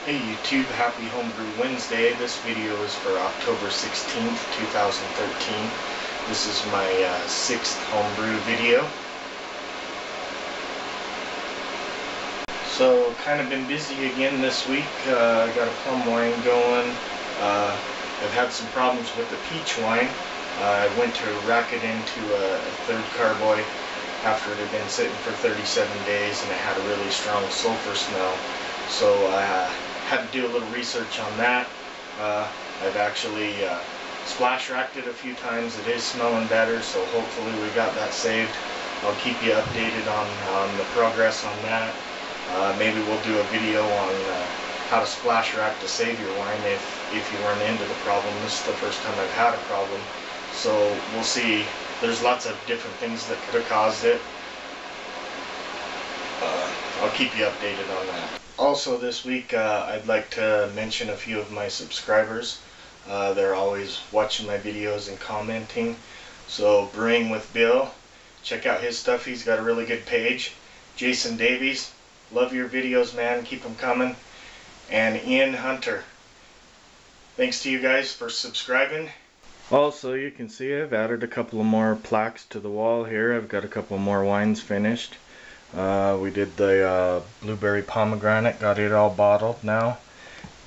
Hey YouTube, happy Homebrew Wednesday. This video is for October 16th, 2013. This is my 6th homebrew video. So, kind of been busy again this week. I got a plum wine going. I've had some problems with the peach wine. I went to rack it into a third carboy after it had been sitting for 37 days and it had a really strong sulfur smell. So I had to do a little research on that. I've actually splash racked it a few times. It is smelling better, so hopefully we got that saved. I'll keep you updated on the progress on that. Maybe we'll do a video on how to splash rack to save your wine if you run into the problem. This is the first time I've had a problem, so we'll see. There's lots of different things that could have caused it. I'll keep you updated on that. Also this week I'd like to mention a few of my subscribers. They're always watching my videos and commenting. So Brewing with Bill, check out his stuff. He's got a really good page. Jason Davies, love your videos, man. Keep them coming. And Ian Hunter, thanks to you guys for subscribing. Also, you can see I've added a couple of more plaques to the wall here. I've got a couple more wines finished. We did the blueberry pomegranate, got it all bottled now,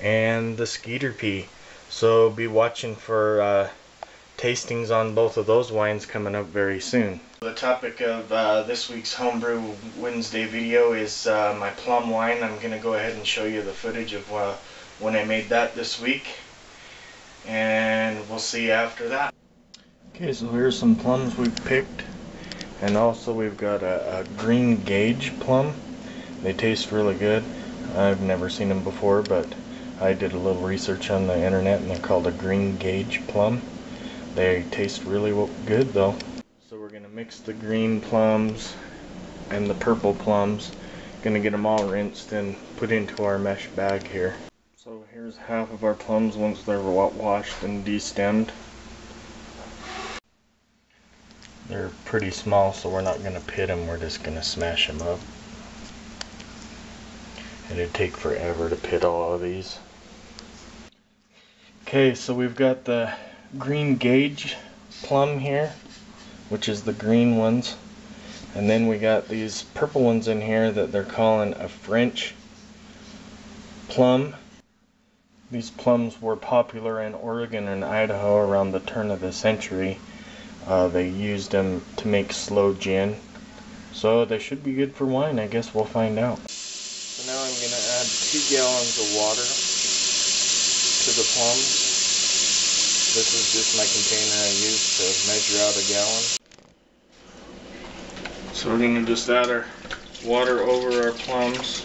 and the skeeter pea. So be watching for tastings on both of those wines coming up very soon. The topic of this week's Homebrew Wednesday video is my plum wine. I'm going to go ahead and show you the footage of when I made that this week, and we'll see you after that. Okay, so here's some plums we've picked. And also we've got a green gauge plum. They taste really good. I've never seen them before, but I did a little research on the internet and they're called a green gauge plum. They taste really good though. So we're going to mix the green plums and the purple plums. Going to get them all rinsed and put into our mesh bag here. So here's half of our plums once they're washed and destemmed. They're pretty small, so we're not going to pit them, we're just going to smash them up. It'd take forever to pit all of these. Okay, so we've got the green gauge plum here, which is the green ones. And then we got these purple ones in here that they're calling a French plum. These plums were popular in Oregon and Idaho around the turn of the century. They used them to make sloe gin, so they should be good for wine. I guess we'll find out. So now I'm going to add 2 gallons of water to the plums. This is just my container I use to measure out a gallon. So we're going to just add our water over our plums.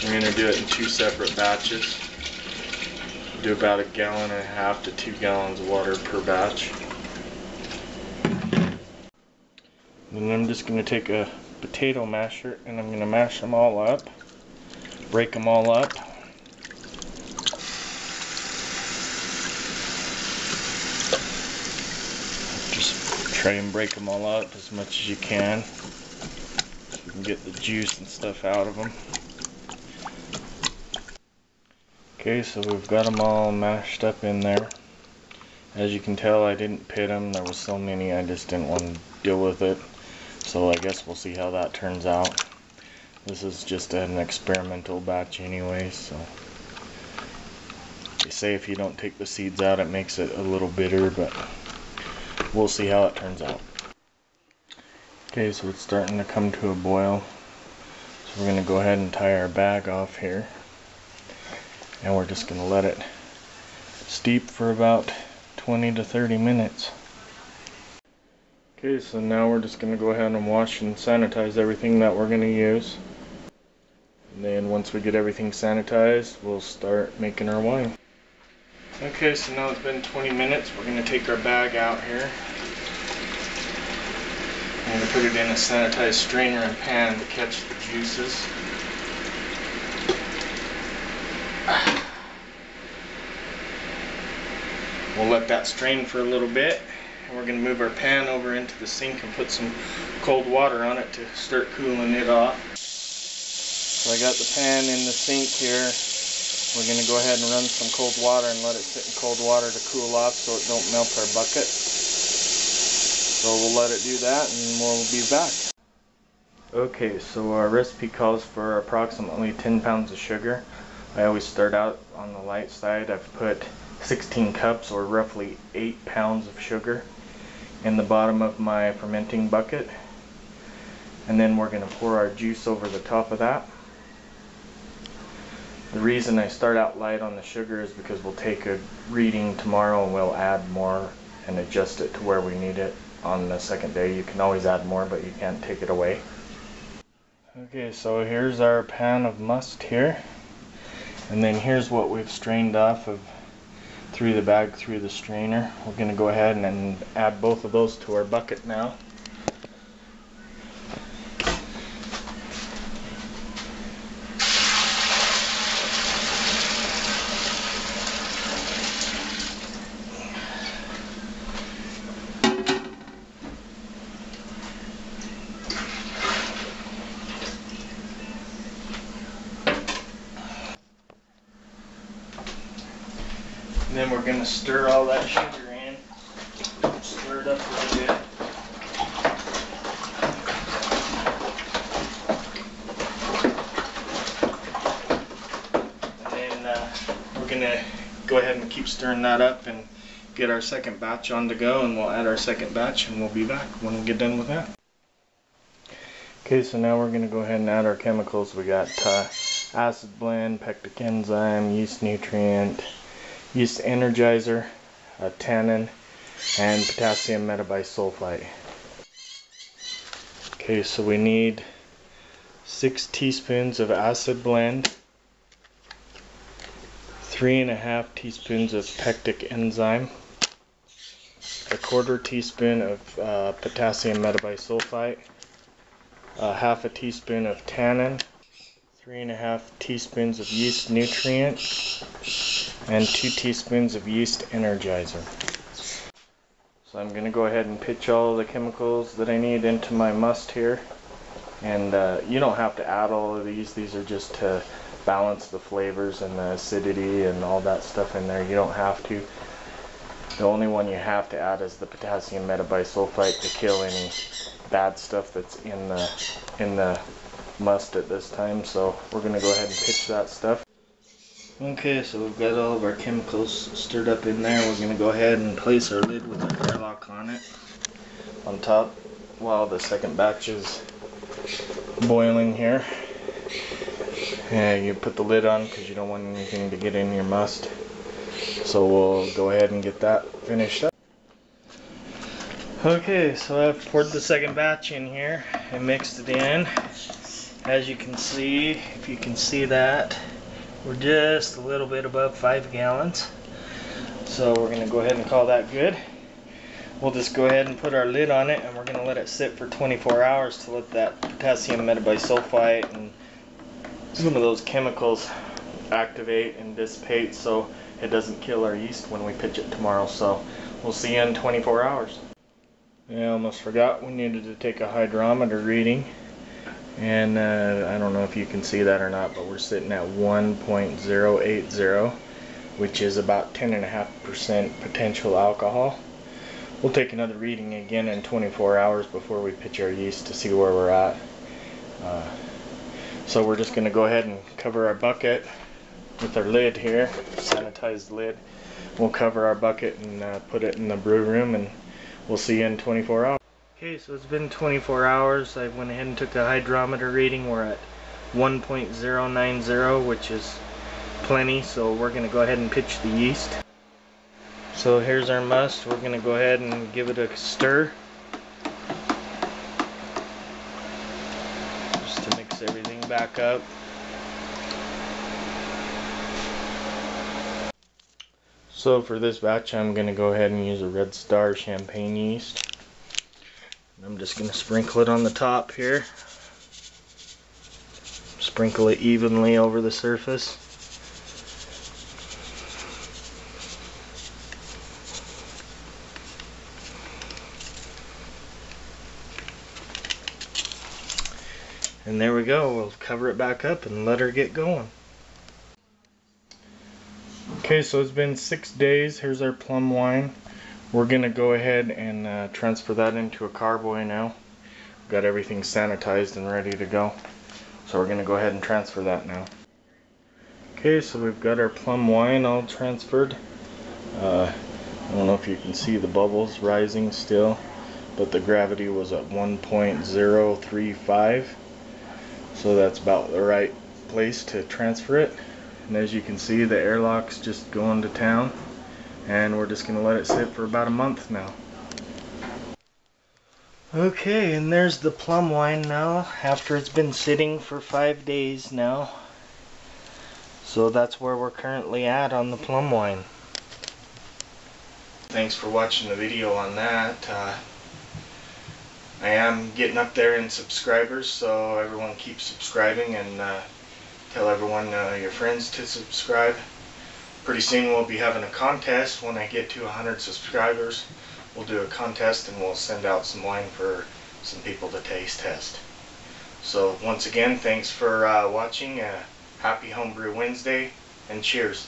I'm going to do it in 2 separate batches. Do about 1.5 gallons to 2 gallons of water per batch. And then I'm just going to take a potato masher and I'm going to mash them all up, break them all up. Just try and break them all out as much as you can so you can get the juice and stuff out of them. Okay, so we've got them all mashed up in there. As you can tell, I didn't pit them. There was so many, I just didn't want to deal with it. So I guess we'll see how that turns out. This is just an experimental batch anyway, so they say if you don't take the seeds out, it makes it a little bitter, but we'll see how it turns out. Okay, so it's starting to come to a boil. So we're going to go ahead and tie our bag off here. And we're just going to let it steep for about 20 to 30 minutes. Okay, so now we're just going to go ahead and wash and sanitize everything that we're going to use. And then once we get everything sanitized, we'll start making our wine. Okay, so now it's been 20 minutes. We're going to take our bag out here. I'm going to put it in a sanitized strainer and pan to catch the juices. We'll let that strain for a little bit, and we're going to move our pan over into the sink and put some cold water on it to start cooling it off. So I got the pan in the sink here. We're going to go ahead and run some cold water and let it sit in cold water to cool off so it don't melt our bucket. So we'll let it do that and we'll be back. Okay, so our recipe calls for approximately 10 pounds of sugar. I always start out on the light side. I've put 16 cups or roughly 8 pounds of sugar in the bottom of my fermenting bucket. And then we're going to pour our juice over the top of that. The reason I start out light on the sugar is because we'll take a reading tomorrow and we'll add more and adjust it to where we need it on the second day. You can always add more, but you can't take it away. Okay, so here's our pan of must here. And then here's what we've strained off of through the bag through the strainer. We're going to go ahead and add both of those to our bucket now. And then we're going to stir all that sugar in. Stir it up a little bit. And then we're going to go ahead and keep stirring that up and get our second batch on to go, and we'll add our second batch and we'll be back when we get done with that. Okay, so now we're going to go ahead and add our chemicals. We got acid blend, pectic enzyme, yeast nutrient, yeast energizer, tannin, and potassium metabisulfite. Okay, so we need 6 teaspoons of acid blend, 3.5 teaspoons of pectic enzyme, 1/4 teaspoon of potassium metabisulfite, 1/2 teaspoon of tannin, 3.5 teaspoons of yeast nutrient, and 2 teaspoons of yeast energizer. So I'm going to go ahead and pitch all the chemicals that I need into my must here. And you don't have to add all of these. These are just to balance the flavors and the acidity and all that stuff in there. You don't have to. The only one you have to add is the potassium metabisulfite to kill any bad stuff that's in the must at this time. So we're going to go ahead and pitch that stuff. Okay, so we've got all of our chemicals stirred up in there. We're going to go ahead and place our lid with our airlock on it on top while the second batch is boiling here. And you put the lid on because you don't want anything to get in your must. So we'll go ahead and get that finished up. Okay, so I've poured the second batch in here and mixed it in. As you can see, if you can see that, we're just a little bit above 5 gallons. So we're going to go ahead and call that good. We'll just go ahead and put our lid on it, and we're going to let it sit for 24 hours to let that potassium metabisulfite and some of those chemicals activate and dissipate so it doesn't kill our yeast when we pitch it tomorrow. So we'll see you in 24 hours. I almost forgot we needed to take a hydrometer reading. And I don't know if you can see that or not, but we're sitting at 1.080, which is about 10.5% potential alcohol. We'll take another reading again in 24 hours before we pitch our yeast to see where we're at. So we're just going to go ahead and cover our bucket with our lid here, sanitized lid. We'll cover our bucket and put it in the brew room, and we'll see you in 24 hours. Okay, so it's been 24 hours. I went ahead and took a hydrometer reading. We're at 1.090, which is plenty, so we're going to go ahead and pitch the yeast. So here's our must. We're going to go ahead and give it a stir, just to mix everything back up. So for this batch, I'm going to go ahead and use a Red Star champagne yeast. I'm just going to sprinkle it on the top here. Sprinkle it evenly over the surface. And there we go. We'll cover it back up and let her get going. Okay, so it's been 6 days. Here's our plum wine. We're gonna go ahead and transfer that into a carboy now. Got everything sanitized and ready to go. So we're gonna go ahead and transfer that now. Okay, so we've got our plum wine all transferred. I don't know if you can see the bubbles rising still, but the gravity was at 1.035. So that's about the right place to transfer it. And as you can see, the airlock's just going to town. And we're just going to let it sit for about a month now. Okay, and there's the plum wine now after it's been sitting for 5 days now. So that's where we're currently at on the plum wine. Thanks for watching the video on that. I am getting up there in subscribers, so everyone keep subscribing, and tell everyone, your friends, to subscribe. Pretty soon we'll be having a contest. When I get to 100 subscribers, we'll do a contest and we'll send out some wine for some people to taste test. So once again, thanks for watching. Happy Homebrew Wednesday, and cheers.